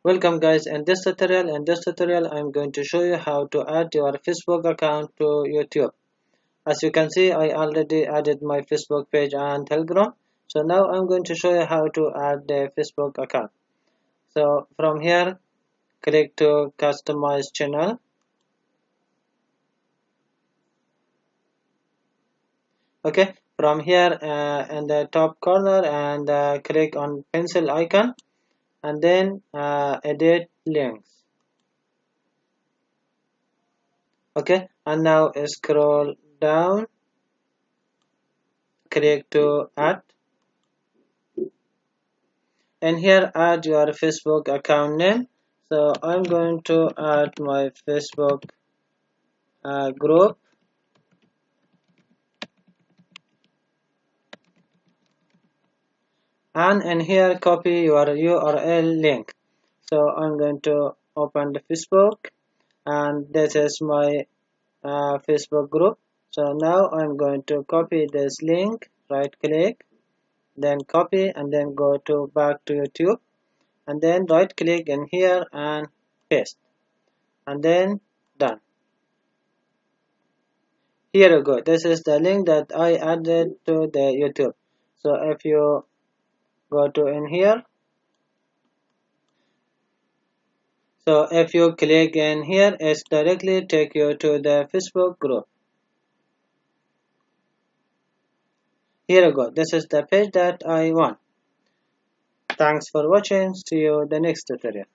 Welcome guys. In this tutorial I'm going to show you how to add your Facebook account to YouTube. As you can see, I already added my Facebook page and Telegram. So now I'm going to show you how to add the Facebook account. So from here, click to customize channel. Okay, from here in the top corner and click on pencil icon and then edit links. Okay, and now scroll down, click to add, and here add your Facebook account name. So I'm going to add my Facebook group, and in here copy your URL link. So I'm going to open the Facebook, and this is my Facebook group. So now I'm going to copy this link, right click, then copy, and then go to back to YouTube, and then right click in here and paste, and then done. Here you go. This is the link that I added to the YouTube. So if you go to in here, so if you click in here, it's directly take you to the Facebook group. Here you go. This is the page that I want. Thanks for watching. See you the next tutorial.